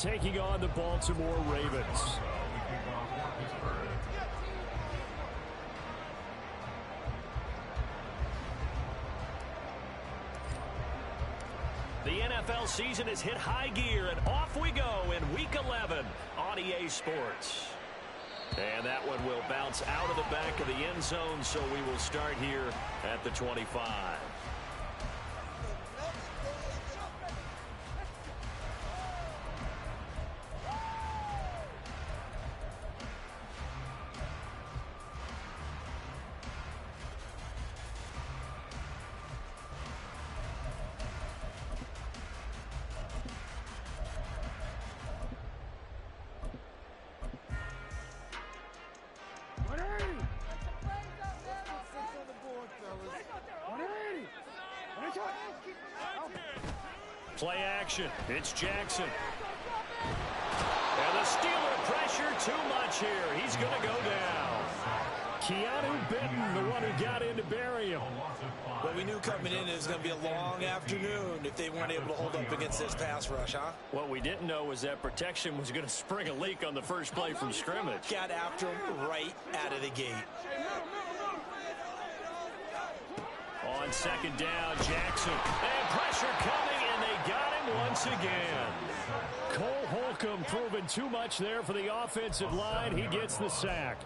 taking on the Baltimore Ravens. The NFL season has hit high gear, and off we go in Week 11 on EA Sports. And that one will bounce out of the back of the end zone, so we will start here at the 25. Play action. It's Jackson. And the Steeler pressure too much here. He's going to go down. Keanu Benton, the one who got in to bury him. Well, we knew coming in it was going to be a long afternoon if they weren't able to hold up against this pass rush, huh? What we didn't know was that protection was going to spring a leak on the first play from scrimmage. Got after him right out of the gate. On second down, Jackson. And pressure coming, and they got him once again. Cole Holcomb proving too much there for the offensive line. He gets the sack.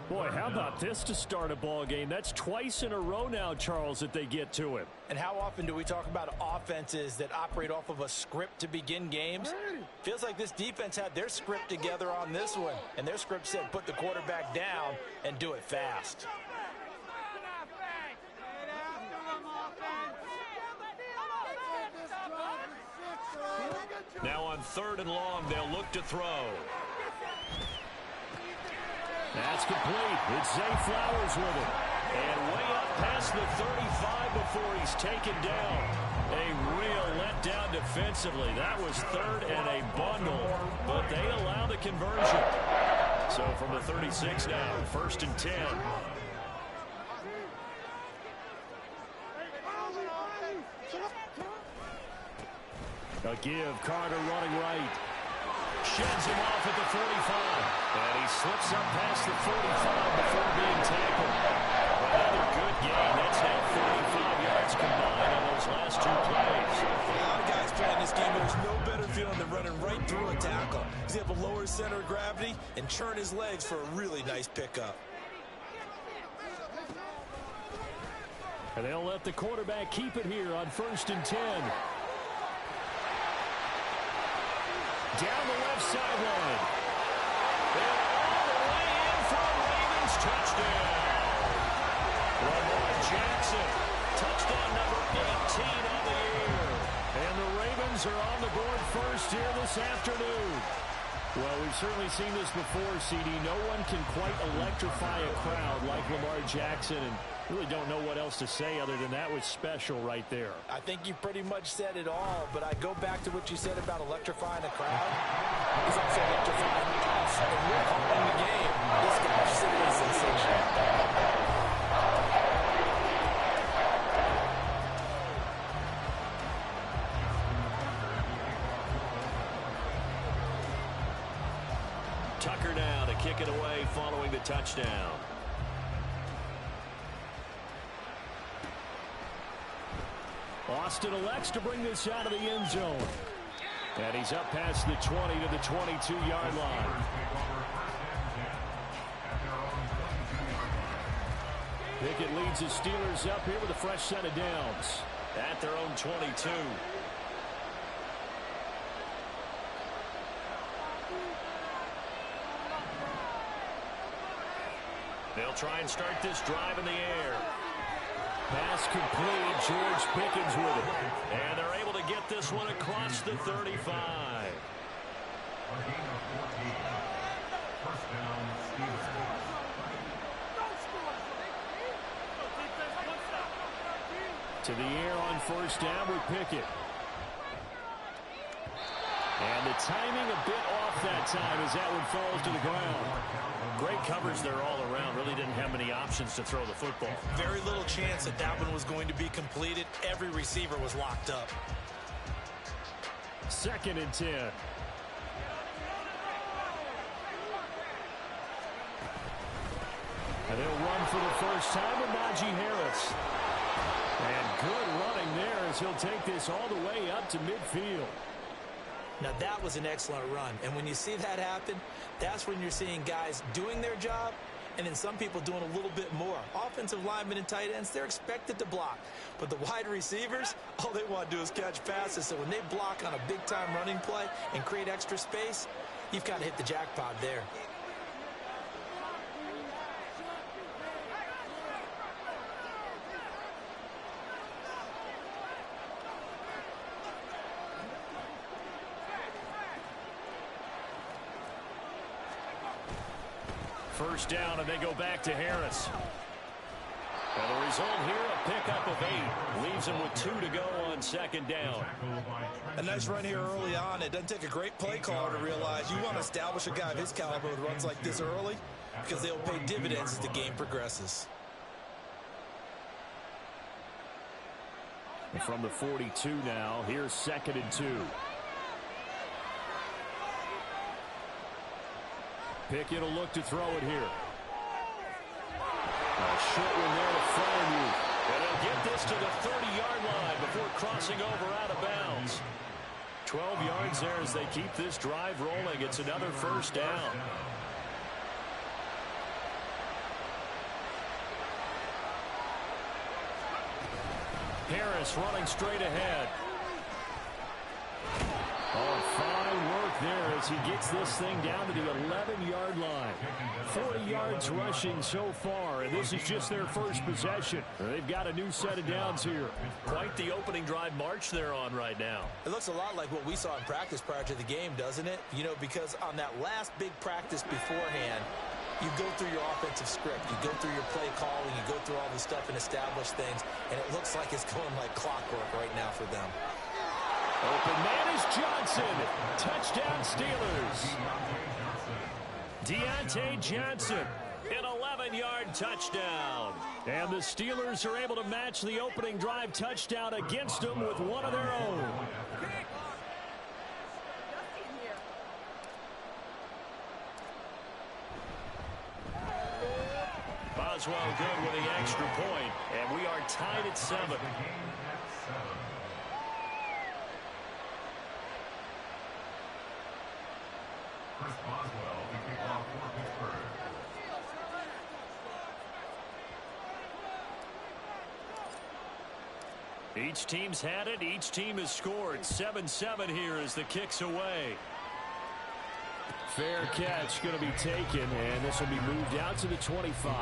Boy, how about this to start a ball game? That's twice in a row now, Charles, that they get to him. And how often do we talk about offenses that operate off of a script to begin games? Feels like this defense had their script together on this one. And their script said put the quarterback down and do it fast. Now on 3rd and long, they'll look to throw. That's complete. It's Zay Flowers with it. And way up past the 35 before he's taken down. A real letdown defensively. That was 3rd and a bundle, but they allow the conversion. So from the 36 now, 1st and 10. A give, Carter running right. Sheds him off at the 45. And he slips up past the 45 before being tackled. Another good game. That's now 45 yards combined on those last 2 plays. A lot of guys playing this game, there's no better feeling than running right through a tackle. He's able to lower his center of gravity and churn his legs for a really nice pickup. And they'll let the quarterback keep it here on 1st and 10. Down the left sideline. And all the way in for a Ravens touchdown. Lamar Jackson, touchdown number 18 on the year. And the Ravens are on the board first here this afternoon. Well, we've certainly seen this before, CD. No one can quite electrify a crowd like Lamar Jackson, and really don't know what else to say other than that was special right there. I think you pretty much said it all, but I go back to what you said about electrifying a crowd. He's also electrifying us, and we're calling the game. This guy's simply sensational. Tucker now to kick it away following the touchdown. Austin elects to bring this out of the end zone. And he's up past the 20 to the 22-yard line. Pickett leads his Steelers up here with a fresh set of downs. At their own 22. They'll try and start this drive in the air. Pass complete. George Pickens with it. And they're able to get this one across the 35. To the air on 1st down with Pickett. And the timing a bit off that time as that one falls to the ground. Great coverage there all around. Really didn't have many options to throw the football. Very little chance that that one was going to be completed. Every receiver was locked up. 2nd and 10. And they'll run for the first time with Najee Harris. And good running there as he'll take this all the way up to midfield. Now, that was an excellent run. And when you see that happen, that's when you're seeing guys doing their job and then some people doing a little bit more. Offensive linemen and tight ends, they're expected to block. But the wide receivers, all they want to do is catch passes. So when they block on a big-time running play and create extra space, you've got to hit the jackpot there. First down, and they go back to Harris. And the result here, a pickup of 8. Leaves him with 2 to go on second down. A nice run here early on. It doesn't take a great play caller to realize you want to establish a guy of his caliber with runs like this early because they'll pay dividends as the game progresses. And from the 42 now, here's 2nd and 2. Pickett will look to throw it here. A short one there to Freiermuth. And they'll get this to the 30-yard line before crossing over out of bounds. 12 yards there as they keep this drive rolling. It's another first down. Harris running straight ahead. Oh, fine work there as he gets this thing down to the 11-yard line. 40 yards rushing so far, and this is just their first possession. They've got a new set of downs here. Quite the opening drive march they're on right now. It looks a lot like what we saw in practice prior to the game, doesn't it? You know, because on that last big practice beforehand, you go through your offensive script, you go through your play calling, you go through all the stuff and establish things, and it looks like it's going like clockwork right now for them. Open man is Johnson. Touchdown Steelers. Deontay Johnson, an 11-yard touchdown. And the Steelers are able to match the opening drive touchdown against them with one of their own. Boswell good with the extra point, and we are tied at 7. Each team's had it. Each team has scored. 7-7 here as the kick's away. Fair catch going to be taken, and this will be moved out to the 25.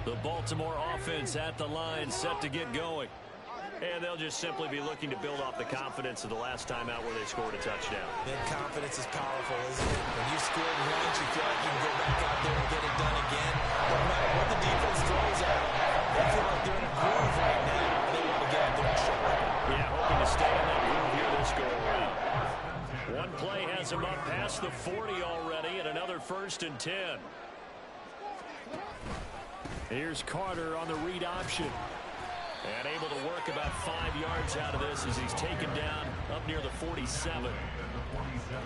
The Baltimore offense at the line, set to get going. And they'll just simply be looking to build off the confidence of the last time out where they scored a touchdown. That confidence is powerful, isn't it? When you scored once, you feel like you can go back out there and get it done again. No matter what the defense throws at them, they feel like they're in a groove right now. And they want to get out there and show it. Yeah, hoping to stay in that groove here this go around. One play has them up past the 40 already, and another 1st and 10. Here's Carter on the read option. And able to work about 5 yards out of this as he's taken down up near the 47.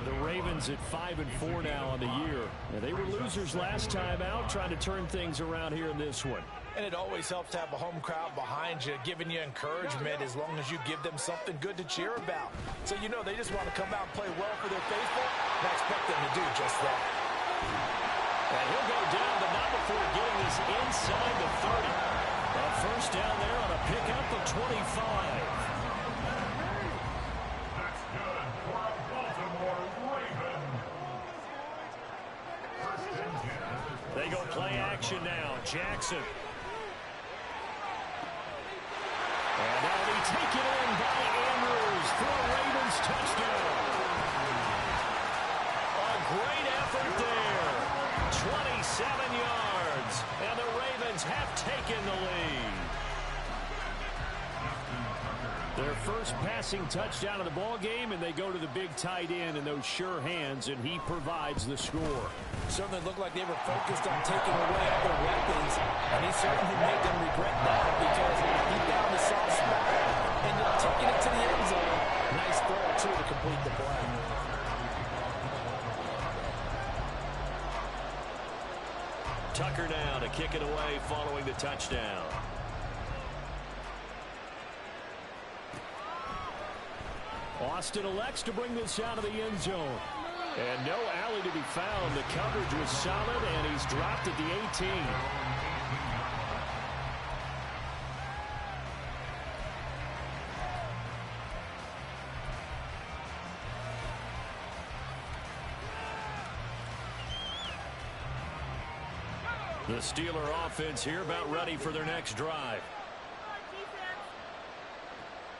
The Ravens at 5-4 now on the year. And they were losers last time out, trying to turn things around here in this one. And it always helps to have a home crowd behind you, giving you encouragement as long as you give them something good to cheer about. So you know they just want to come out and play well for their faithful, and I expect them to do just that. And he'll go down, but not before getting this inside the 30. A first down there on a pickup of 25. That's good for a Baltimore Raven. They go play action now. Jackson. And that'll be taken in by Andrews for a Ravens touchdown. A great effort there. 27 yards. And the Ravens have taken the lead. Their first passing touchdown of the ball game, and they go to the big tight end in those sure hands, and he provides the score. Certainly looked like they were focused on taking away other weapons, and he certainly made them regret that because he found a soft spot, ended up taking it complete the play. Tucker now to kick it away following the touchdown. Austin elects to bring this out of the end zone. And no alley to be found. The coverage was solid, and he's dropped at the 18. The Steeler offense here about ready for their next drive.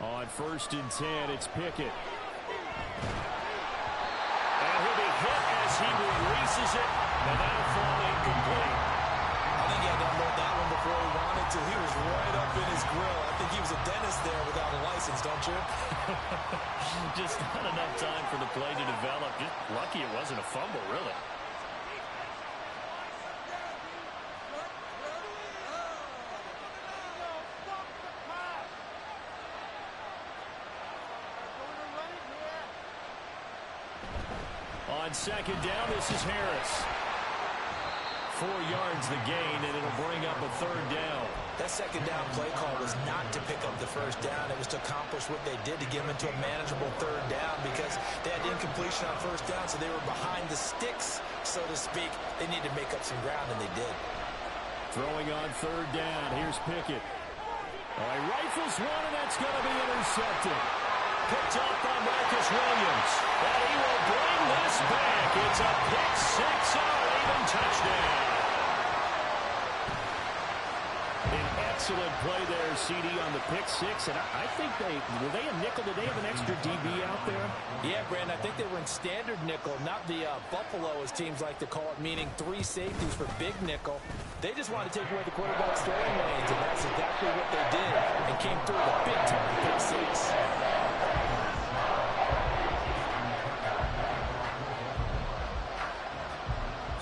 On 1st and 10, it's Pickett. And he'll be hit as he releases it, and that'll fall incomplete. I think he had to unload that one before he wanted to. He was right up in his grill. I think he was a dentist there without a license, don't you? Just not enough time for the play to develop. Just lucky it wasn't a fumble, really. On 2nd down, this is Harris. 4 yards the gain, and it'll bring up a 3rd down. That 2nd down play call was not to pick up the 1st down. It was to accomplish what they did to get them into a manageable 3rd down because they had incompletion on 1st down, so they were behind the sticks, so to speak. They needed to make up some ground, and they did. Throwing on 3rd down, here's Pickett. Oh, he rifles one, and that's going to be intercepted. Picked up by Marcus Williams. And he will bring this back. It's a pick 6 and a Raven touchdown. An excellent play there, CD, on the pick 6. And I think were they a nickel? Did they have an extra DB out there? Yeah, Brandon, I think they were in standard nickel, not the Buffalo, as teams like to call it, meaning 3 safeties for big nickel. They just wanted to take away the quarterback's throwing lanes, and that's exactly what they did, and came through with a big-time pick 6.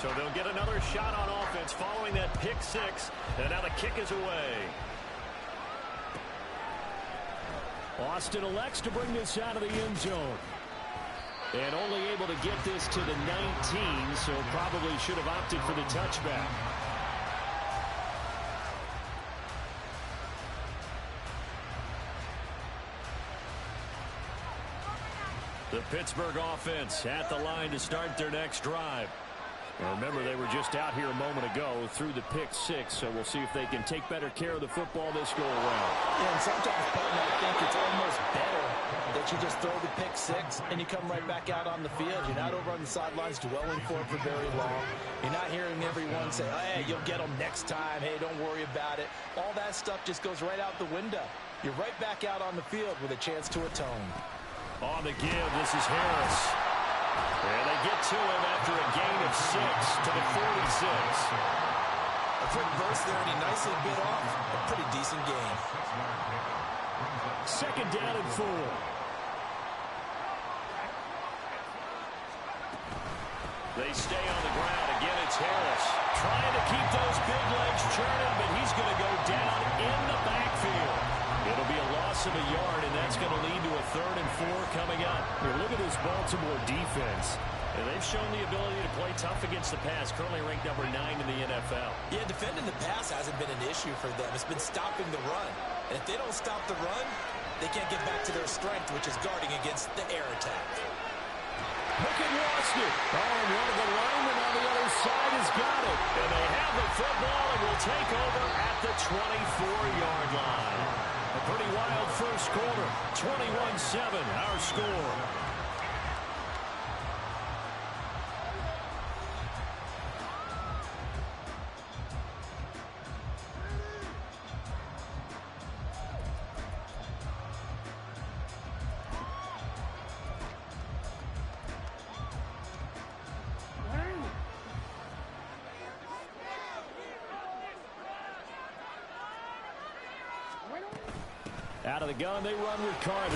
So they'll get another shot on offense following that pick 6. And now the kick is away. Austin elects to bring this out of the end zone. And only able to get this to the 19, so probably should have opted for the touchback. The Pittsburgh offense at the line to start their next drive. Well, remember, they were just out here a moment ago through the pick 6, so we'll see if they can take better care of the football this go around. Yeah, and sometimes, partner, I think it's almost better that you just throw the pick 6 and you come right back out on the field. You're not over on the sidelines dwelling for it for very long. You're not hearing everyone say, oh, hey, you'll get them next time. Hey, don't worry about it. All that stuff just goes right out the window. You're right back out on the field with a chance to atone. On the give, this is Harris. And they get to him after a gain of 6 to the 46. A quick burst there, and he nicely bit off a pretty decent gain. 2nd down and 4. They stay on the ground. Again, it's Harris. Trying to keep those big legs churning, but he's going to go down in the backfield. It'll be a loss of a yard, and that's going to lead to a 3rd and 4 coming up. Here, look at this Baltimore defense. And they've shown the ability to play tough against the pass, currently ranked number 9 in the NFL. Yeah, defending the pass hasn't been an issue for them. It's been stopping the run. And if they don't stop the run, they can't get back to their strength, which is guarding against the air attack. Pickett lost it. Oh, and one of the linemen on the other side has got it. And they have the football and will take over at the 24-yard line. A pretty wild first quarter. 21-7, our score. Out of the gun, they run with Carter.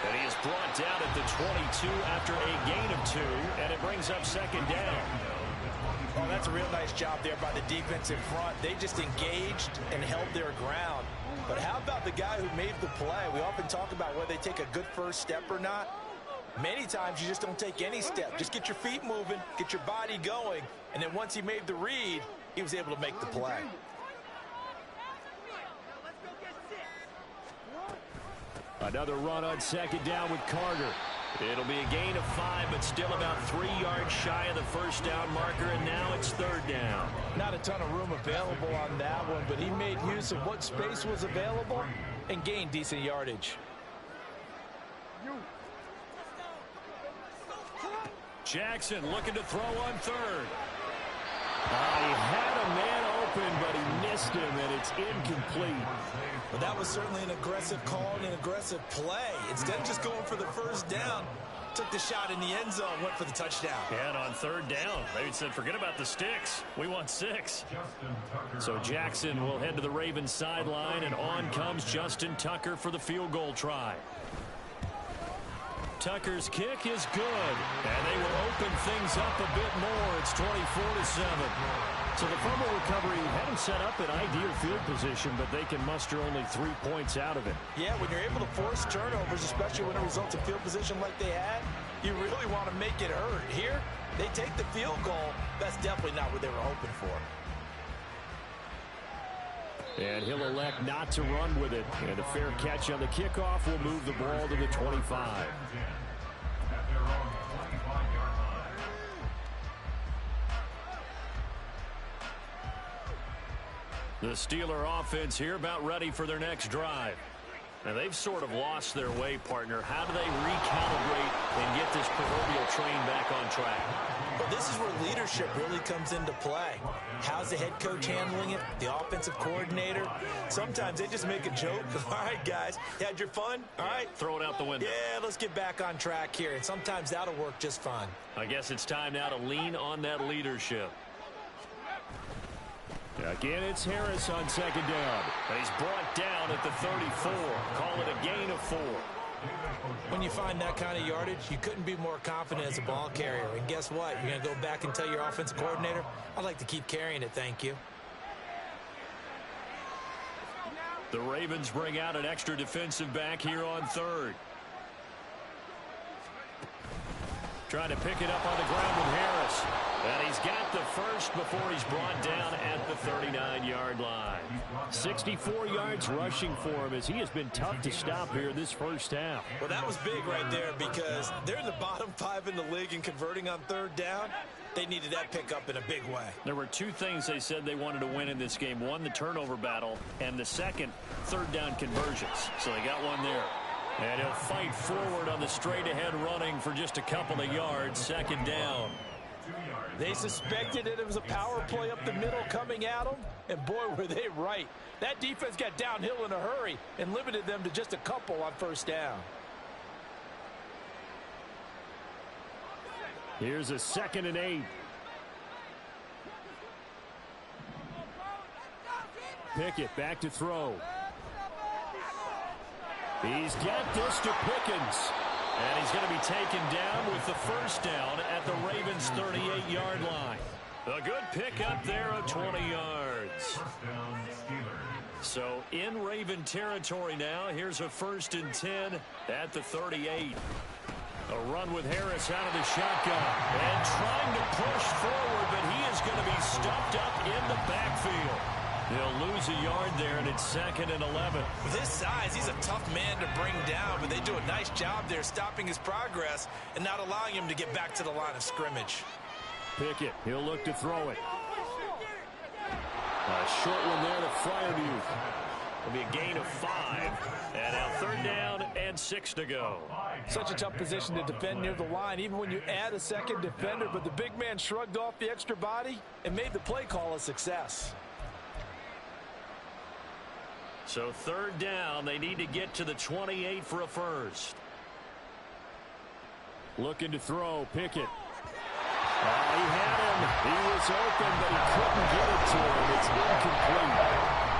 And he is brought down at the 22 after a gain of 2, and it brings up 2nd down. Oh, that's a real nice job there by the defense in front. They just engaged and held their ground. But how about the guy who made the play? We often talk about whether they take a good first step or not. Many times you just don't take any step. Just get your feet moving, get your body going, and then once he made the read, he was able to make the play. Another run on second down with Carter. It'll be a gain of 5, but still about 3 yards shy of the first down marker, and now it's third down. Not a ton of room available on that one, but he made use of what space was available and gained decent yardage. Jackson looking to throw on third. He had a man open, but he missed him, and it's incomplete. Well, that was certainly an aggressive call and an aggressive play. Instead of just going for the first down, took the shot in the end zone, went for the touchdown. And on third down, they said, forget about the sticks. We want 6. So Jackson will head to the Ravens sideline, and on comes Justin Tucker for the field goal try. Tucker's kick is good, and they will open things up a bit more. It's 24-7. So the fumble recovery had him set up in ideal field position, but they can muster only 3 points out of it. Yeah, when you're able to force turnovers, especially when it results in field position like they had, you really want to make it hurt. Here, they take the field goal. That's definitely not what they were hoping for. And he'll elect not to run with it. And a fair catch on the kickoff will move the ball to the 25. The Steeler offense here about ready for their next drive. Now they've sort of lost their way, partner. How do they recalibrate and get this proverbial train back on track? Well, this is where leadership really comes into play. How's the head coach handling it? The offensive coordinator? Sometimes they just make a joke. All right, guys, you had your fun? All right. Throw it out the window. Yeah, let's get back on track here. And sometimes that'll work just fine. I guess it's time now to lean on that leadership. Again, it's Harris on second down. And he's brought down at the 34. Call it a gain of 4. When you find that kind of yardage, you couldn't be more confident as a ball carrier. And guess what? You're going to go back and tell your offensive coordinator, I'd like to keep carrying it, thank you. The Ravens bring out an extra defensive back here on third. Trying to pick it up on the ground with Harris. And he's got the first before he's brought down at the 39-yard line. 64 yards rushing for him as he has been tough to stop here this first half. Well, that was big right there because they're in the bottom 5 in the league in converting on third down. They needed that pickup in a big way. There were 2 things they said they wanted to win in this game. One, the turnover battle, and the second, third down conversions. So they got one there. And he'll fight forward on the straight-ahead running for just a couple of yards. Second down. They suspected it was a power play up the middle coming at them, and boy, were they right. That defense got downhill in a hurry and limited them to just a couple on first down. Here's a 2nd and 8. Pickett back to throw. He's got this to Pickens. And he's going to be taken down with the first down at the Ravens' 38-yard line. A good pickup there of 20 yards. So in Raven territory now, here's a 1st and 10 at the 38. A run with Harris out of the shotgun. And trying to push forward, but he is going to be stuffed up in the backfield. They'll lose a yard there, and it's 2nd and 11. With his size, he's a tough man to bring down, but they do a nice job there stopping his progress and not allowing him to get back to the line of scrimmage. Pickett, he'll look to throw it. A short one there to Fryermuth. It'll be a gain of 5. And now 3rd down and 6 to go. Such a tough position to defend near the line, even when you add a second defender, but the big man shrugged off the extra body and made the play call a success. So 3rd down, they need to get to the 28 for a first. Looking to throw, Pickett. He had him. He was open, but he couldn't get it to him. It's incomplete.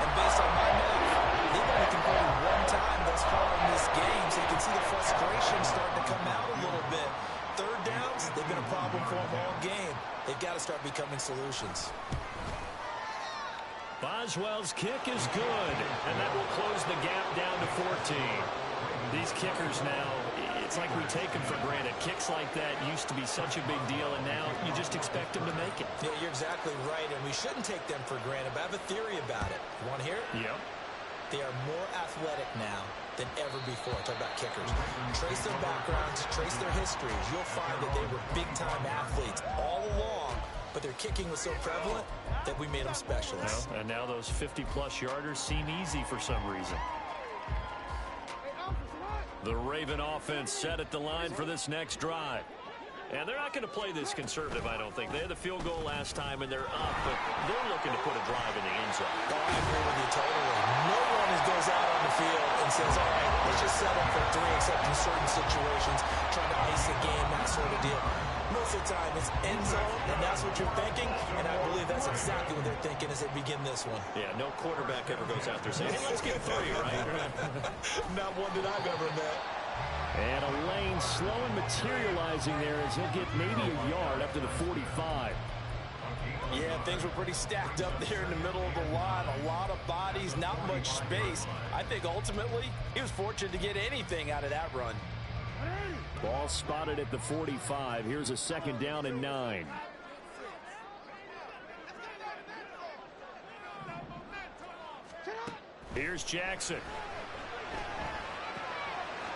And based on my math, they've only converted 1 time thus far in this game, so you can see the frustration starting to come out a little bit. 3rd downs, they've been a problem for them all game. They've got to start becoming solutions. Boswell's kick is good, and that will close the gap down to 14. These kickers now, it's like we take them for granted. Kicks like that used to be such a big deal, and now you just expect them to make it. Yeah, you're exactly right, and we shouldn't take them for granted, but I have a theory about it. You want to hear it? Yep. They are more athletic now than ever before. Talk about kickers. Trace their backgrounds, trace their histories. You'll find that they were big-time athletes all along, but their kicking was so prevalent that we made them specialists. Well, and now those 50-plus yarders seem easy for some reason. The Raven offense set at the line for this next drive. And they're not going to play this conservative, I don't think. They had the field goal last time, and they're up, but they're looking to put a drive in the end zone. Oh, I agree with you totally. No one goes out on the field and says, all right, let's just settle for 3, except in certain situations, trying to ice a game, that sort of deal. Most of the time, it's end zone, and that's what you're thinking, and I believe that's exactly what they're thinking as they begin this one. Yeah, no quarterback ever goes out there saying, hey, let's get 3, right? Not one that I've ever met. And a lane slow and materializing there as he'll get maybe a yard up to the 45. Yeah, things were pretty stacked up there in the middle of the line. A lot of bodies, not much space. I think ultimately he was fortunate to get anything out of that run. Ball spotted at the 45. Here's a 2nd down and 9. Here's Jackson.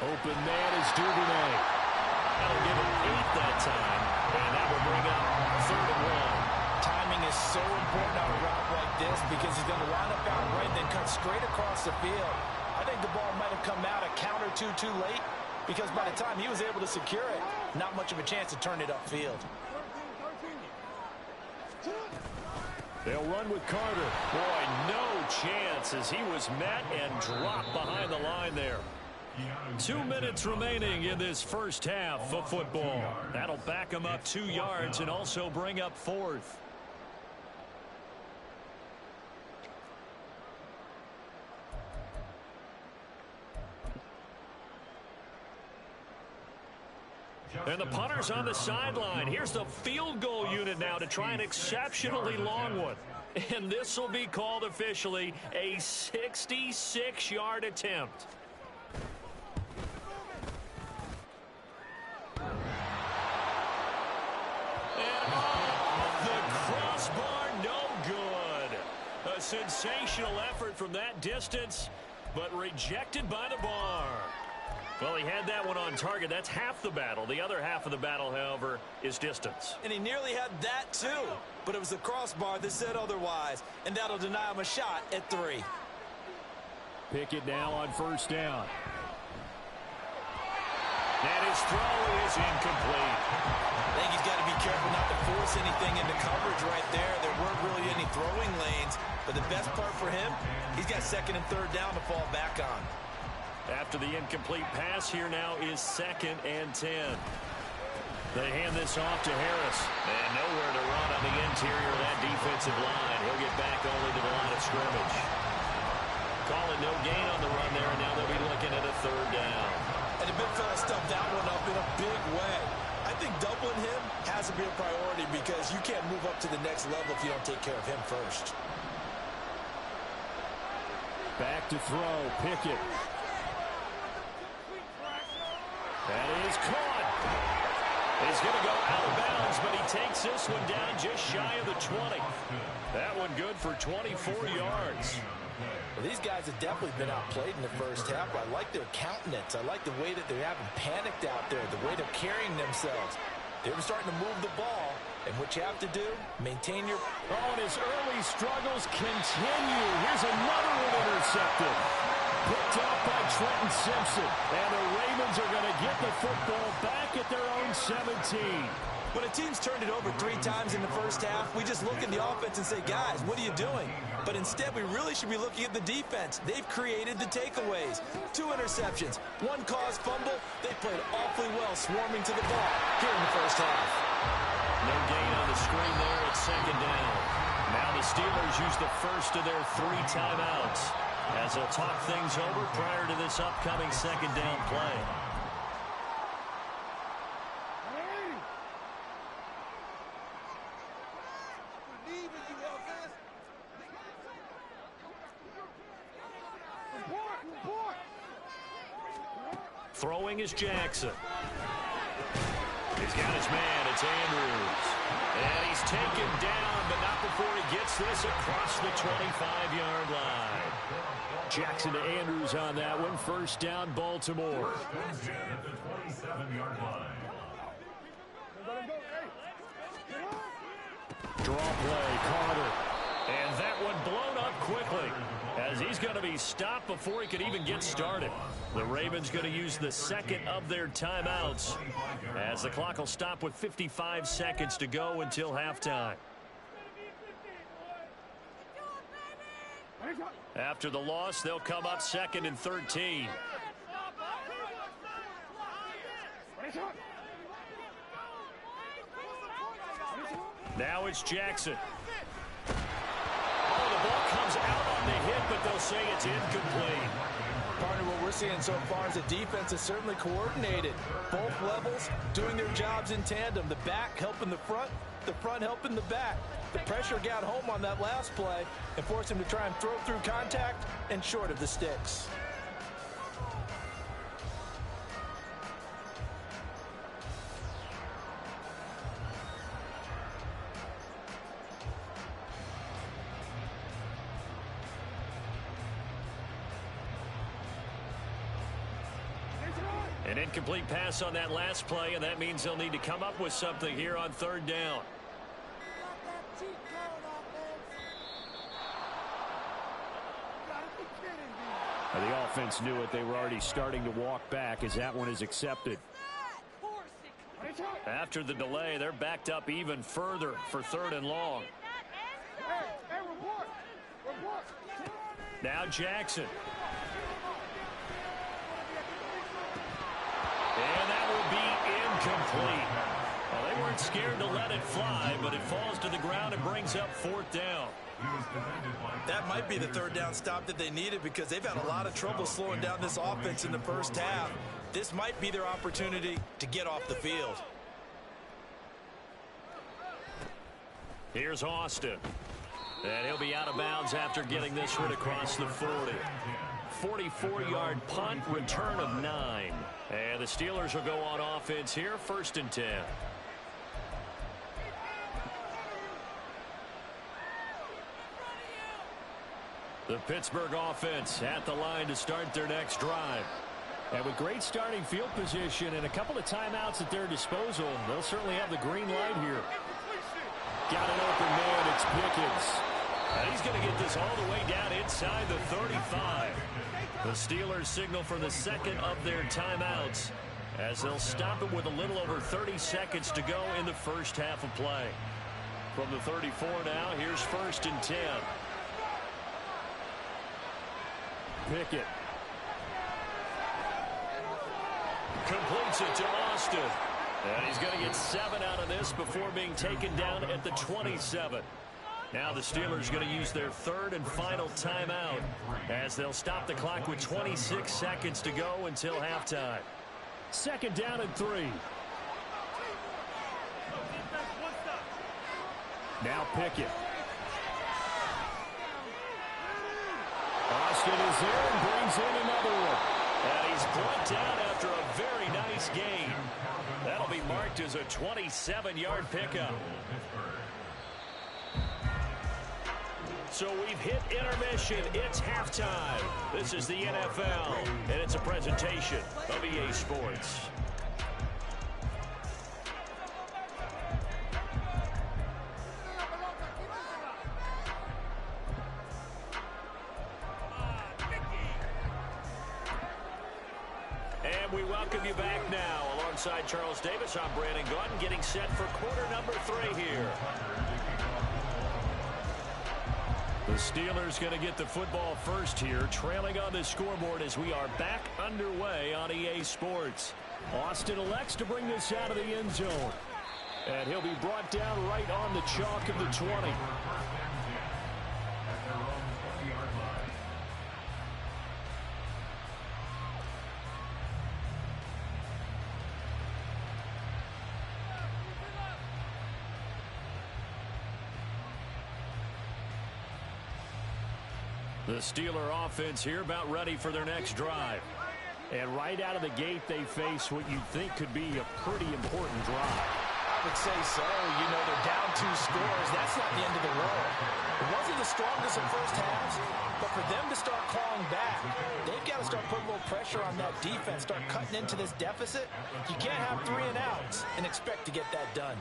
Open man is Duvernay. That'll give him 8 that time, and that will bring up 3rd and 1. Timing is so important on a route like this because he's going to line up out right and then cut straight across the field. I think the ball might have come out a count or two too late because by the time he was able to secure it, not much of a chance to turn it upfield. They'll run with Carter. Boy, no chance as he was met and dropped behind the line there. 2 minutes remaining in this first half of football. That'll back him up 2 yards and also bring up 4th. And the punter's on the sideline. Here's the field goal unit now to try an exceptionally long one. And this will be called officially a 66-yard attempt. A sensational effort from that distance, but rejected by the bar. Well, he had that one on target. That's half the battle. The other half of the battle, however, is distance. And he nearly had that, too. But it was the crossbar that said otherwise, and that'll deny him a shot at 3. Pickett now on 1st down. And his throw is incomplete. I think he's got to be careful not to force anything into coverage right there. There weren't really any throwing lanes. But the best part for him, he's got 2nd and 3rd down to fall back on. After the incomplete pass, here now is 2nd and 10. They hand this off to Harris. And nowhere to run on the interior of that defensive line. He'll get back only to the line of scrimmage. Calling no gain on the run there, and now they'll be looking at a 3rd down. And the big fella stuffed that one up in a big way. I think doubling him has to be a priority because you can't move up to the next level if you don't take care of him first. Back to throw, Pickett. That is caught. He's going to go out of bounds, but he takes this one down just shy of the 20. That one good for 24 yards. Well, these guys have definitely been outplayed in the first half. I like their countenance. I like the way that they haven't panicked out there, the way they're carrying themselves. They were starting to move the ball, and what you have to do, maintain your... Oh, and his early struggles continue. Here's another one intercepted. Picked up by Trenton Simpson. And the Ravens are going to get the football back at their own 17. When a team's turned it over 3 times in the first half, we just look at the offense and say, guys, what are you doing? But instead, we really should be looking at the defense. They've created the takeaways. 2 interceptions, 1 caused fumble. They played awfully well swarming to the ball here in the first half. No gain on the screen there at 2nd down. Now the Steelers use the first of their 3 timeouts as they'll talk things over prior to this upcoming 2nd down play. Throwing is Jackson. He's got his man. It's Andrews. And he's taken down, but not before he gets this across the 25-yard line. Jackson to Andrews on that one. First down, Baltimore. First down at the 27-yard line. Draw play, Carter. And that one blown up quickly as he's going to be stopped before he could even get started. The Ravens going to use the second of their timeouts as the clock will stop with 55 seconds to go until halftime. After the loss, they'll come up 2nd and 13. Now it's Jackson. Oh, the ball comes out on the hit, but they'll say it's incomplete. Partner, what we're seeing so far is the defense is certainly coordinated. Both levels doing their jobs in tandem. The back helping the front helping the back. The pressure got home on that last play and forced him to try and throw through contact and short of the sticks. An incomplete pass on that last play, and that means they'll need to come up with something here on 3rd down. The offense knew it. They were already starting to walk back as that one is accepted. After the delay, they're backed up even further for 3rd and long. Now Jackson. And that will be incomplete. Well, they weren't scared to let it fly, but it falls to the ground and brings up 4th down. That might be the 3rd down stop that they needed because they've had a lot of trouble slowing down this offense in the first half. This might be their opportunity to get off the field. Here's Austin. And he'll be out of bounds after getting this one across the 40. 44-yard punt, return of 9. And the Steelers will go on offense here, 1st and 10. The Pittsburgh offense at the line to start their next drive. And with great starting field position and a couple of timeouts at their disposal, they'll certainly have the green light here. Got an open man, it's Pickens. And he's going to get this all the way down inside the 35. The Steelers signal for the second of their timeouts as they'll stop it with a little over 30 seconds to go in the first half of play. From the 34 now, here's 1st and 10. Pickett. Completes it to Austin. And he's going to get 7 out of this before being taken down at the 27. Now the Steelers going to use their 3rd and final timeout as they'll stop the clock with 26 seconds to go until halftime. 2nd down and 3. Now Pickett. Austin is there and brings in another one. And he's brought down after a very nice gain. That'll be marked as a 27-yard pickup. So we've hit intermission. It's halftime. This is the NFL, and it's a presentation of EA Sports. And we welcome you back now. Alongside Charles Davis, I'm Brandon Gaudin, getting set for quarter number 3 here. The Steelers going to get the football first here, trailing on the scoreboard as we are back underway on EA Sports. Austin elects to bring this out of the end zone. And he'll be brought down right on the chalk of the 20. The Steeler offense here about ready for their next drive. And right out of the gate, they face what you'd think could be a pretty important drive. I would say so. You know, they're down 2 scores. That's not the end of the world. It wasn't the strongest of first halves, but for them to start clawing back, they've got to start putting a little pressure on that defense, start cutting into this deficit. You can't have 3 and outs and expect to get that done.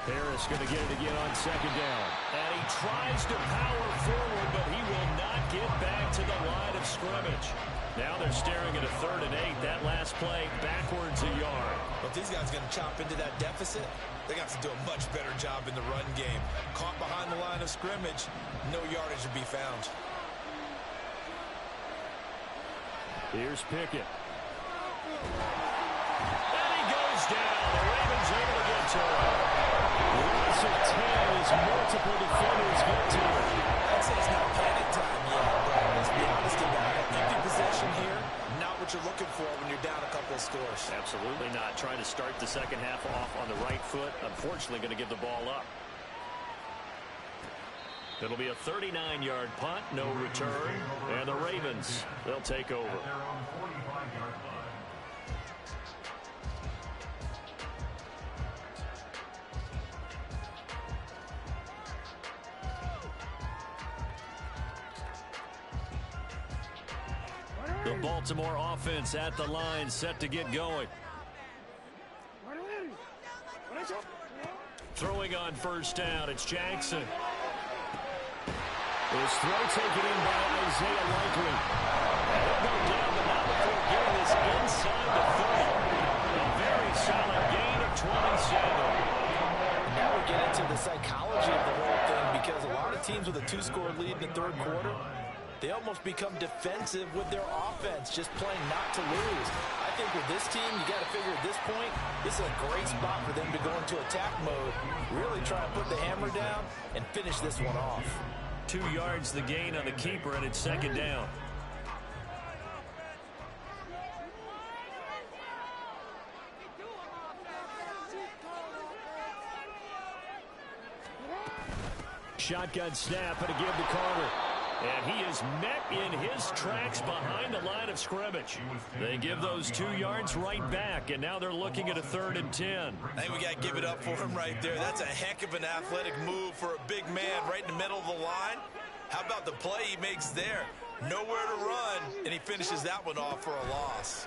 Harris going to get it again on second down. And he tries to power forward, but he will not get back to the line of scrimmage. Now they're staring at a 3rd and 8. That last play backwards a yard. But if these guys are going to chop into that deficit, they got to do a much better job in the run game. Caught behind the line of scrimmage, no yardage to be found. Here's Pickett. And he goes down. The Ravens able to get to him. Loss of 10 as multiple defenders get to him. I'd say it's not panic time yet, but let's be honest about it. Empty possession here, not what you're looking for when you're down a couple of scores. Absolutely not. Trying to start the second half off on the right foot. Unfortunately, going to give the ball up. It'll be a 39-yard punt, no return. And the Ravens, they'll take over. The Baltimore offense at the line, set to get going. Throwing on first down, it's Jackson. His throw taken in by Isaiah Likely. He'll go down, but not before getting this inside the 30. A very solid gain of 27. Now we get into the psychology of the whole thing, because a lot of teams with a 2-score lead in the 3rd quarter, they almost become defensive with their offense, just playing not to lose. I think with this team, you got to figure at this point, this is a great spot for them to go into attack mode, really try and put the hammer down and finish this one off. 2 yards the gain on the keeper, and it's second down. Shotgun snap and a give to Carter. And he is met in his tracks behind the line of scrimmage. They give those 2 yards right back, and now they're looking at a 3rd and 10. I think we got to give it up for him right there. That's a heck of an athletic move for a big man right in the middle of the line. How about the play he makes there? Nowhere to run, and he finishes that one off for a loss.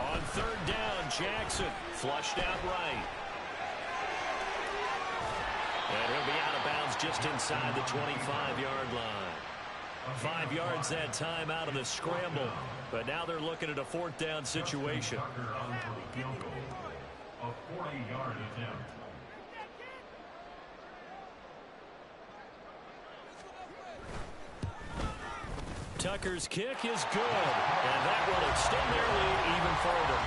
On 3rd down, Jackson flushed out right. And he'll be out of bounds just inside the 25-yard line. 5 yards that time out of the scramble, but now they're looking at a 4th down situation. A 40-yard attempt. Tucker's kick is good, and that will extend their lead even further.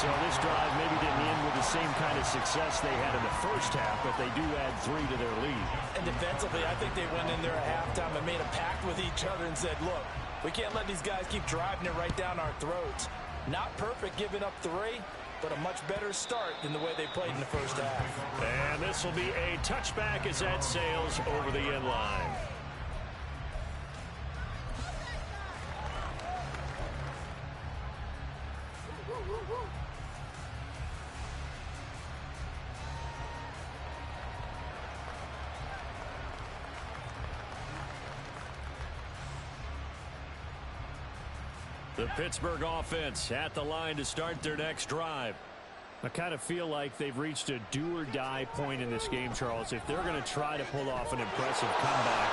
So this drive maybe didn't end with the same kind of success they had in the first half, but they do add 3 to their lead. And defensively, I think they went in there at halftime and made a pact with each other and said, look, we can't let these guys keep driving it right down our throats. Not perfect giving up 3, but a much better start than the way they played in the first half. And this will be a touchback as that sails over the end line. The Pittsburgh offense at the line to start their next drive. I kind of feel like they've reached a do-or-die point in this game, Charles. If they're going to try to pull off an impressive comeback,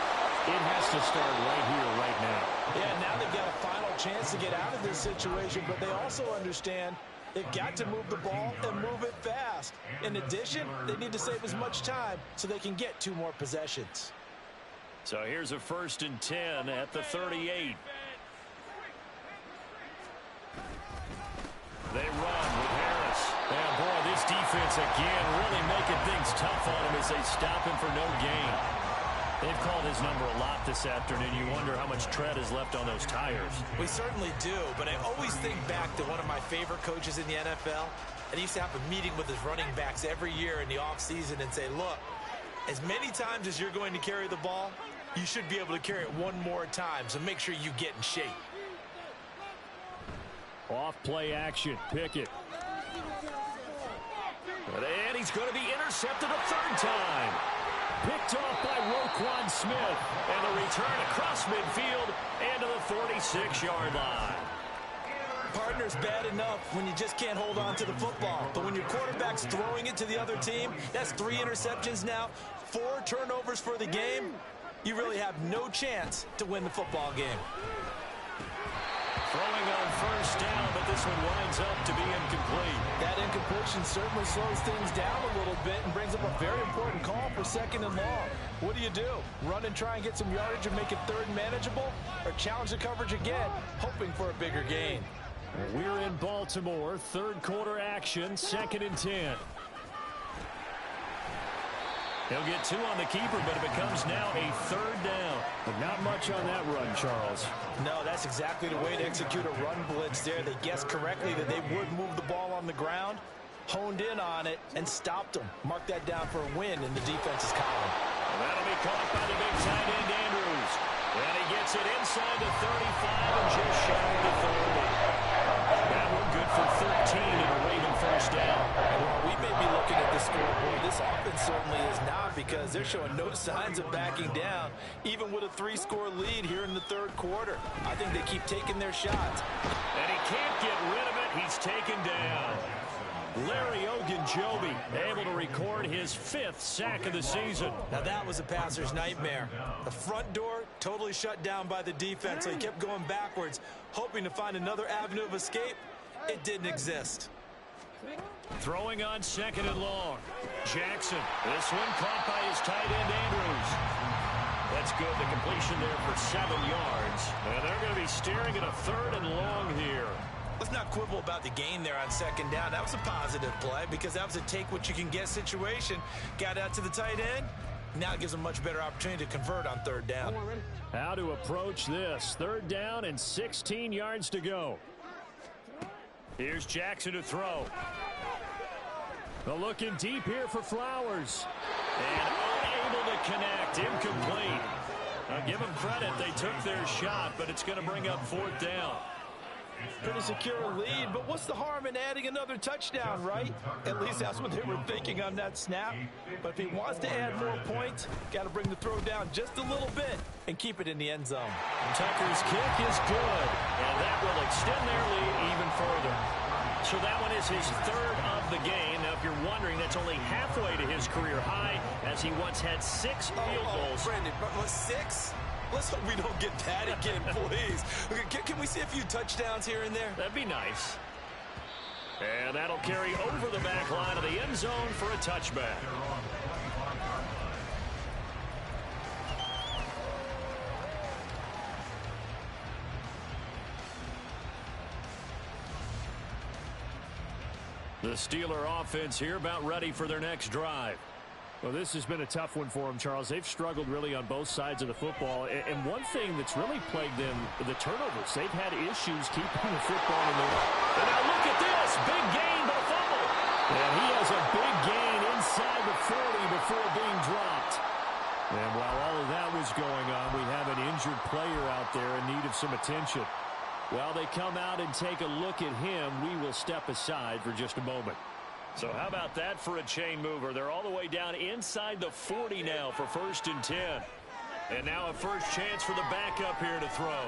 it has to start right here, right now. Yeah, now they've got a final chance to get out of this situation, but they also understand they've got to move the ball and move it fast. In addition, they need to save as much time so they can get 2 more possessions. So here's a 1st and 10 at the 38. They run with Harris. And boy, this defense again really making things tough on him as they stop him for no gain. They've called his number a lot this afternoon. You wonder how much tread is left on those tires. We certainly do, but I always think back to one of my favorite coaches in the NFL. And he used to have a meeting with his running backs every year in the offseason and say, look, As many times as you're going to carry the ball, you should be able to carry it one more time, so make sure you get in shape. Off play action. Pickett. And he's going to be intercepted a third time. Picked off by Roquan Smith. And a return across midfield and to the 46-yard line. Partner's bad enough when you just can't hold on to the football. But when your quarterback's throwing it to the other team, that's 3 interceptions now, 4 turnovers for the game. You really have no chance to win the football game. Throwing on first down, but this one winds up to be incomplete. That incompletion certainly slows things down a little bit and brings up a very important call for 2nd and long. What do? Run and try and get some yardage and make it 3rd and manageable? Or challenge the coverage again, hoping for a bigger gain? We're in Baltimore, 3rd quarter action, 2nd and 10. He'll get 2 on the keeper, but it becomes now a 3rd down. But not much on that run, Charles. No, that's exactly the way to execute a run blitz there. They guessed correctly that they would move the ball on the ground, honed in on it, and stopped them. Mark that down for a win in the defense's column. And that'll be caught by the big tight end, Andrews. And he gets it inside the 35 and just shy of the 30. That one good for 13 and a Raven first down. Well, we may be looking at the scoreboard. This offense certainly is not, because they're showing no signs of backing down, even with a 3-score lead here in the 3rd quarter. I think they keep taking their shots. And he can't get rid of it. He's taken down. Larry Ogunjobi able to record his 5th sack of the season. Now that was a passer's nightmare. The front door totally shut down by the defense, so he kept going backwards, hoping to find another avenue of escape. It didn't exist. Throwing on 2nd and long. Jackson. This one caught by his tight end, Andrews. That's good. The completion there for 7 yards. And they're going to be staring at a 3rd and long here. Let's not quibble about the gain there on 2nd down. That was a positive play, because that was a take-what-you-can-get situation. Got out to the tight end. Now it gives them a much better opportunity to convert on 3rd down. How to approach this. 3rd down and 16 yards to go. Here's Jackson to throw. The looking deep here for Flowers. And unable to connect. Incomplete. I'll give them credit. They took their shot, but it's going to bring up 4th down. Pretty secure lead, but what's the harm in adding another touchdown, right? At least that's what they were thinking on that snap. But if he wants to add more points, got to bring the throw down just a little bit and keep it in the end zone. Tucker's kick is good, and that will extend their lead even further. So that one is his 3rd of the game. Now, if you're wondering, that's only halfway to his career high, as he once had 6 field goals. Brandon, but 6? Let's hope we don't get that again, please. Can we see a few touchdowns here and there? That'd be nice. And that'll carry over the back line of the end zone for a touchback. The Steeler offense here about ready for their next drive. Well, this has been a tough one for them, Charles. They've struggled really on both sides of the football. And one thing that's really plagued them, the turnovers. They've had issues keeping the football in there. And now look at this. Big gain, but a fumble. And he has a big gain inside the 40 before being dropped. And while all of that was going on, we have an injured player out there in need of some attention. While they come out and take a look at him, we will step aside for just a moment. So how about that for a chain mover? They're all the way down inside the 40 now for 1st and 10. And now a first chance for the backup here to throw.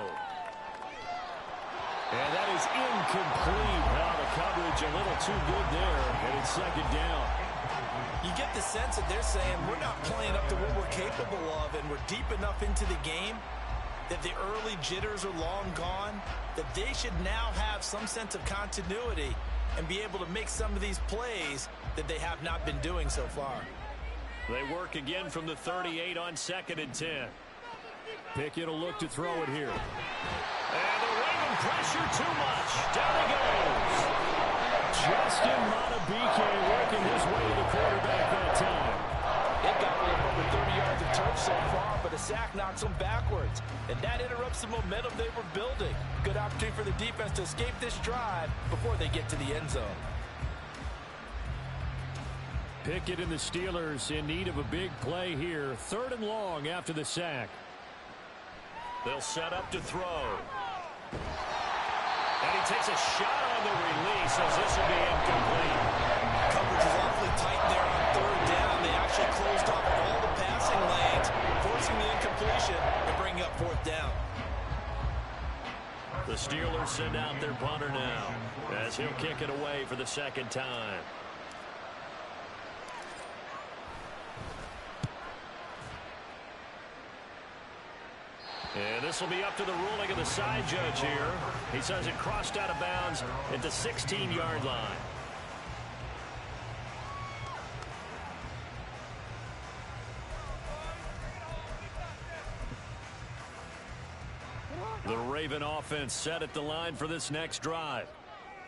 And that is incomplete. Well, the coverage a little too good there, and it's 2nd down. You get the sense that they're saying we're not playing up to what we're capable of, and we're deep enough into the game that the early jitters are long gone, that they should now have some sense of continuity and be able to make some of these plays that they have not been doing so far. They work again from the 38 on 2nd and 10. Pickett will look to throw it here. And the Raven pressure too much. Down he goes. Justin Madubuike working his way to the quarterback that time. It got over 30 yards of turf so far, but a sack knocks them backwards. And that interrupts the momentum they were building. Good opportunity for the defense to escape this drive before they get to the end zone. Pickett and the Steelers in need of a big play here. 3rd and long after the sack. They'll set up to throw. And he takes a shot on the release as this will be incomplete. Coverage is awfully tight there on 3rd down. They actually closed off all the passing lanes, forcing the incompletion and bringing up 4th down. The Steelers send out their punter now as he'll kick it away for the 2nd time. And this will be up to the ruling of the side judge here. He says it crossed out of bounds at the 16-yard line. The Raven offense set at the line for this next drive.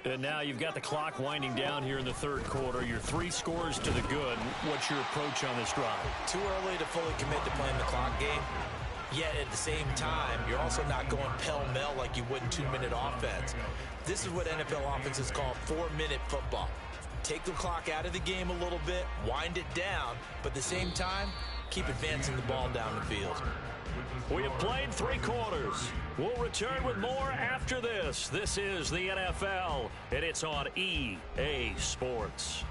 And now you've got the clock winding down here in the 3rd quarter. Your 3 scores to the good. What's your approach on this drive? Too early to fully commit to playing the clock game. Yet at the same time, you're also not going pell-mell like you would in 2-minute offense. This is what NFL offenses call 4-minute football. Take the clock out of the game a little bit, wind it down, but at the same time, keep advancing the ball down the field. We have played 3 quarters. We'll return with more after this. This is the NFL, and it's on EA Sports.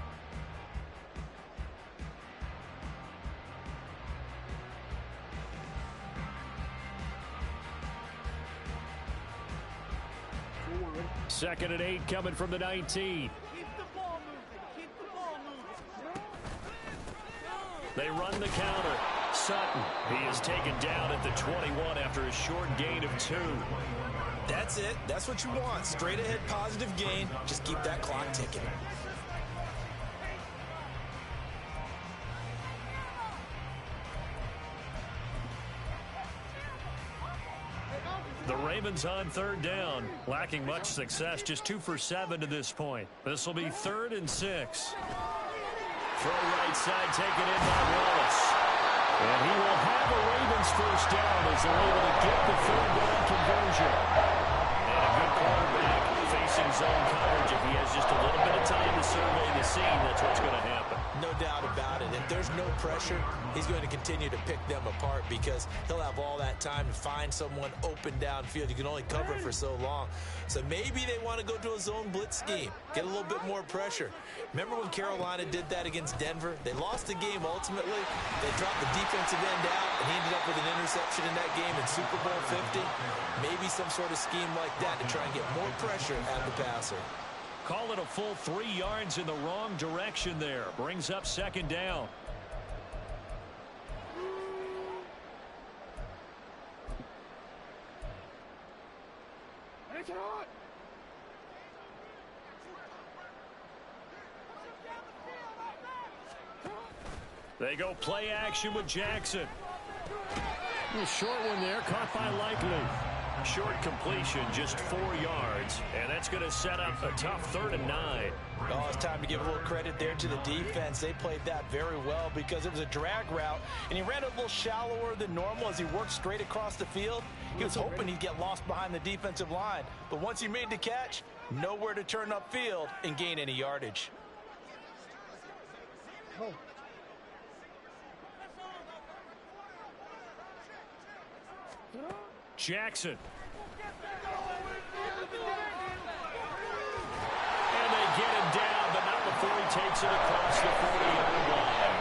Second and 8 coming from the 19. Keep the ball moving. Keep the ball moving. They run the counter. Sutton, he is taken down at the 21 after a short gain of 2. That's it. That's what you want. Straight ahead positive gain. Just keep that clock ticking. The Ravens on 3rd down, lacking much success, just 2 for 7 to this point. This will be 3rd and 6. Throw right side taken in by Wallace. And he will have a Ravens 1st down as they're able to get the 3rd down conversion. And a good quarterback facing zone coverage. If he has just a little bit of time to survey the scene, that's what's going to happen. No doubt about it. If there's no pressure, he's going to continue to pick them apart because he'll have all that time to find someone open downfield. You can only cover for so long. So maybe they want to go to a zone blitz scheme, get a little bit more pressure. Remember when Carolina did that against Denver? They lost the game ultimately. They dropped the defensive end out, and he ended up with an interception in that game in Super Bowl 50. Maybe some sort of scheme like that to try and get more pressure out of the passer. Call it a full 3 yards in the wrong direction there. Brings up 2nd down. They go play action with Jackson. A short one there, caught by Likely. Short completion, just 4 yards, and that's going to set up a tough 3rd and 9. Oh, it's time to give a little credit there to the defense. They played that very well because it was a drag route, and he ran a little shallower than normal as he worked straight across the field. He was hoping he'd get lost behind the defensive line, but once he made the catch, nowhere to turn upfield and gain any yardage. Oh. Jackson. And they get him down, but not before he takes it across the 40-yard line.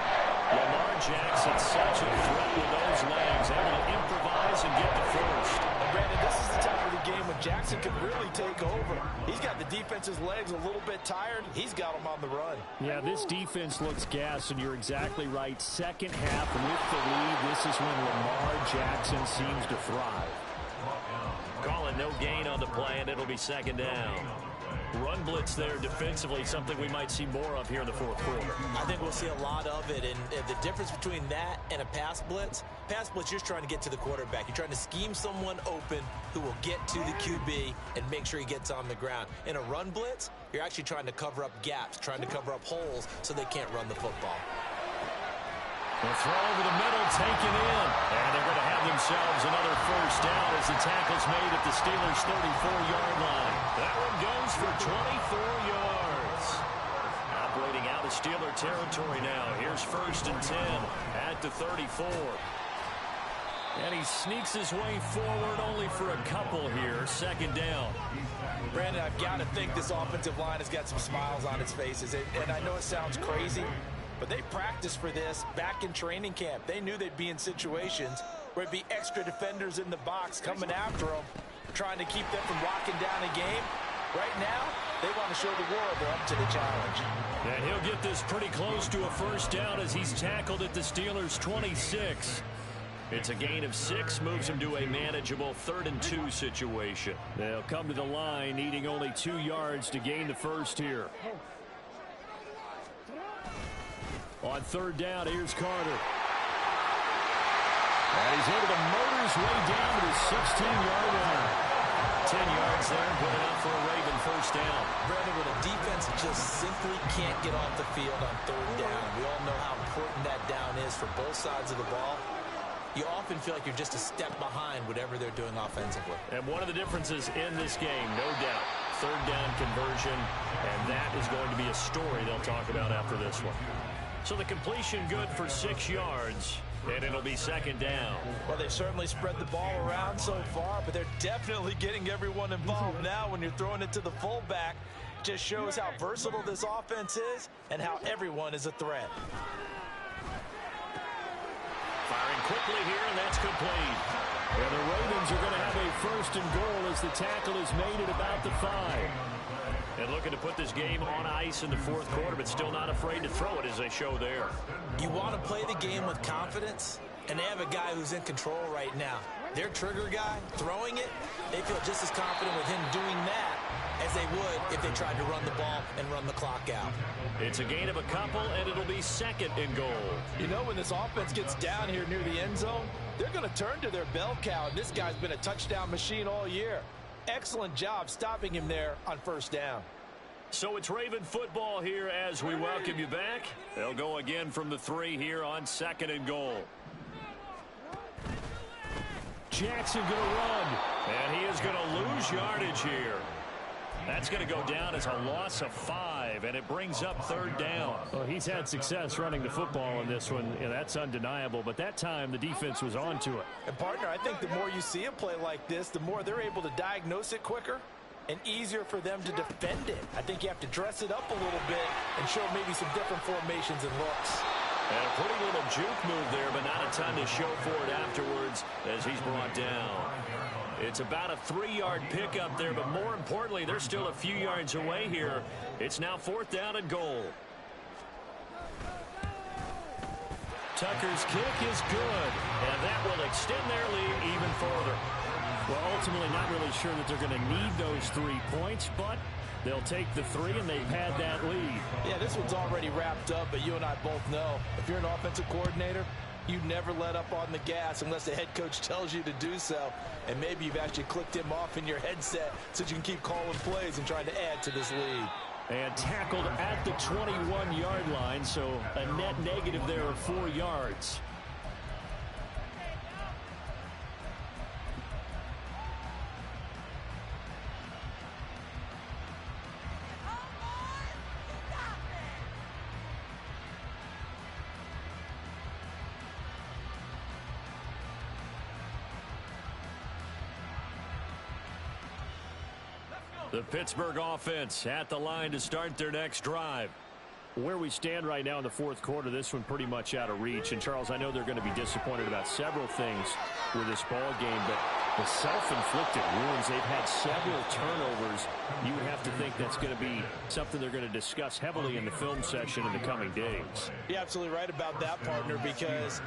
Lamar Jackson, such a threat with those legs, able to improvise and get the first. And Brandon, this is the time of the game when Jackson could really take over. He's got the defense's legs a little bit tired. He's got them on the run. Yeah, this defense looks gassed, and you're exactly right. Second half with the lead, this is when Lamar Jackson seems to thrive. Call it no gain on the play, and it'll be 2nd down. Run blitz there defensively, something we might see more of here in the 4th quarter. I think we'll see a lot of it, and the difference between that and a pass blitz, you're just trying to get to the quarterback. You're trying to scheme someone open who will get to the QB and make sure he gets on the ground. In a run blitz, you're actually trying to cover up gaps, trying to cover up holes so they can't run the football. The throw over the middle, taken in. And they're going to have themselves another 1st down as the tackle's made at the Steelers' 34-yard line. That one goes for 24 yards. Operating out of Steeler territory now. Here's 1st and 10 at the 34. And he sneaks his way forward only for a couple here. 2nd down. Brandon, I've got to think this offensive line has got some smiles on its faces. And I know it sounds crazy, but they practiced for this back in training camp. They knew they'd be in situations where it'd be extra defenders in the box coming after them, trying to keep them from locking down a game. Right now, they want to show the world they're up to the challenge. And he'll get this pretty close to a 1st down as he's tackled at the Steelers' 26. It's a gain of 6, moves him to a manageable 3rd and 2 situation. They'll come to the line, needing only 2 yards to gain the 1st here. On 3rd down, here's Carter. And he's able to motor his way down to the 16-yard line. 10 yards there, and put it up for a Raven 1st down. Brandon, when a defense just simply can't get off the field on 3rd down, we all know how important that down is for both sides of the ball. You often feel like you're just a step behind whatever they're doing offensively. And one of the differences in this game, no doubt, 3rd down conversion, and that is going to be a story they'll talk about after this one. So the completion good for 6 yards, and it'll be 2nd down. Well, they've certainly spread the ball around so far, but they're definitely getting everyone involved now when you're throwing it to the fullback. Just shows how versatile this offense is and how everyone is a threat. Firing quickly here, and that's complete. And the Ravens are going to have a 1st and goal as the tackle is made at about the 5. And looking to put this game on ice in the 4th quarter, but still not afraid to throw it as they show there. You want to play the game with confidence, and they have a guy who's in control right now. Their trigger guy, throwing it, they feel just as confident with him doing that as they would if they tried to run the ball and run the clock out. It's a gain of a couple, and it'll be 2nd and goal. You know, when this offense gets down here near the end zone, they're going to turn to their bell cow, and this guy's been a touchdown machine all year. Excellent job stopping him there on 1st down. So it's Raven football here as we welcome you back. They'll go again from the 3 here on 2nd and goal. Jackson going to run. And he is going to lose yardage here. That's going to go down as a loss of 5, and it brings up 3rd down. Well, he's had success running the football in this one, and that's undeniable. But that time, the defense was on to it. And, partner, I think the more you see a play like this, the more they're able to diagnose it quicker and easier for them to defend it. I think you have to dress it up a little bit and show maybe some different formations and looks. And a pretty little juke move there, but not a ton to show for it afterwards as he's brought down. It's about a 3-yard pickup there, but more importantly, they're still a few yards away here. It's now 4th down and goal. Tucker's kick is good. And that will extend their lead even further. Well, ultimately, not really sure that they're going to need those 3 points, but they'll take the 3, and they've had that lead. Yeah, this one's already wrapped up, but you and I both know if you're an offensive coordinator, you never let up on the gas unless the head coach tells you to do so. And maybe you've actually clicked him off in your headset so you can keep calling plays and trying to add to this lead. And tackled at the 21-yard line, so a net negative there of 4 yards. The Pittsburgh offense at the line to start their next drive. Where we stand right now in the 4th quarter, this one pretty much out of reach. And, Charles, I know they're going to be disappointed about several things with this ball game, but the self-inflicted wounds, they've had several turnovers. You would have to think that's going to be something they're going to discuss heavily in the film session in the coming days. You're absolutely right about that, partner, because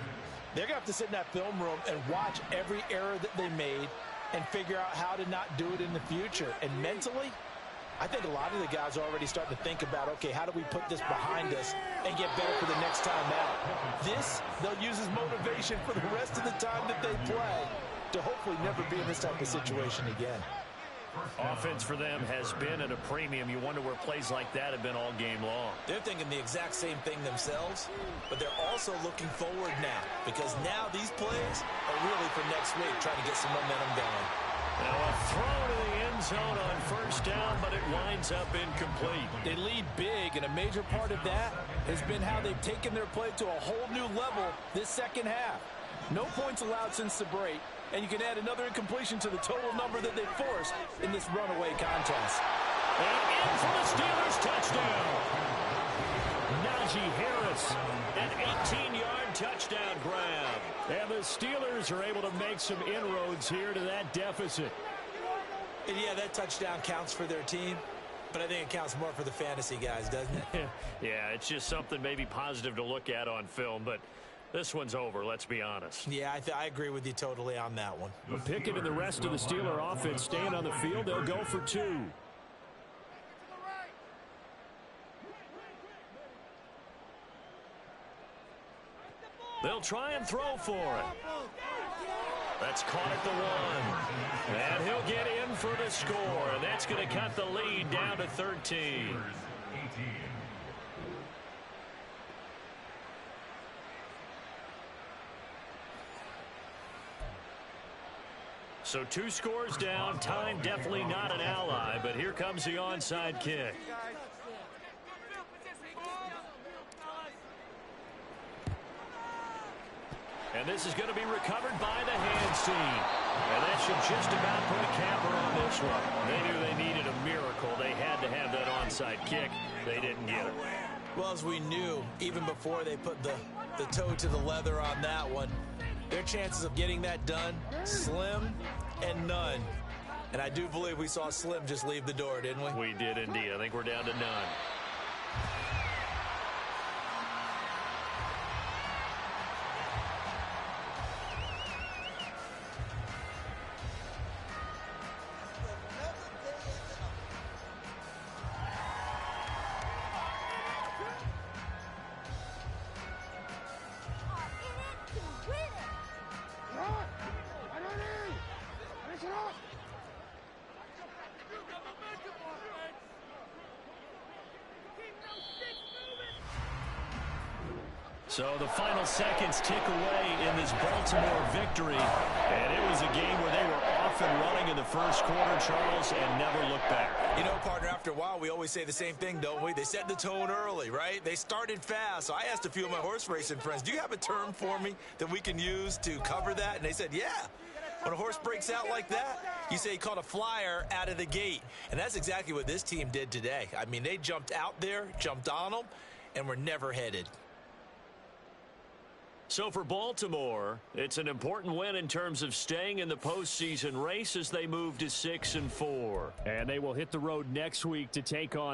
they're going to have to sit in that film room and watch every error that they made and figure out how to not do it in the future. And mentally, I think a lot of the guys are already starting to think about, okay, how do we put this behind us and get better for the next time out? This, they'll use as motivation for the rest of the time that they play to hopefully never be in this type of situation again. Offense for them has been at a premium. You wonder where plays like that have been all game long. They're thinking the exact same thing themselves, but they're also looking forward now because now these plays are really for next week, trying to get some momentum going. Now a throw to the end zone on first down, but it winds up incomplete. They lead big, and a major part of that has been how they've taken their play to a whole new level this second half. No points allowed since the break, and you can add another incompletion to the total number that they forced in this runaway contest. And in for the Steelers touchdown. Najee Harris, an 18-yard touchdown grab. And the Steelers are able to make some inroads here to that deficit. And yeah, that touchdown counts for their team, but I think it counts more for the fantasy guys, doesn't it? Yeah, it's just something maybe positive to look at on film, but this one's over, let's be honest. Yeah, I agree with you totally on that one. Pickett and the rest of the Steeler offense staying on the field. They'll go for 2. They'll try and throw for it. That's caught at the 1. And he'll get in for the score. And that's going to cut the lead down to 13. So 2 scores down. Time definitely not an ally, but here comes the onside kick. And this is going to be recovered by the hands team. And that should just about put a capper on this one. They knew they needed a miracle. They had to have that onside kick. They didn't get it. Well, as we knew, even before they put the toe to the leather on that one, their chances of getting that done, slim and none. And I do believe we saw Slim just leave the door, didn't we? We did indeed. I think we're down to none. So the final seconds tick away in this Baltimore victory. And it was a game where they were off and running in the first quarter, Charles, and never looked back. You know, partner, after a while, we always say the same thing, don't we? They set the tone early, right? They started fast. So I asked a few of my horse racing friends, do you have a term for me that we can use to cover that? And they said, yeah. When a horse breaks out like that, you say he caught a flyer out of the gate. And that's exactly what this team did today. I mean, they jumped out there, jumped on them, and were never headed. So for Baltimore, it's an important win in terms of staying in the postseason race as they move to 6-4. And they will hit the road next week to take on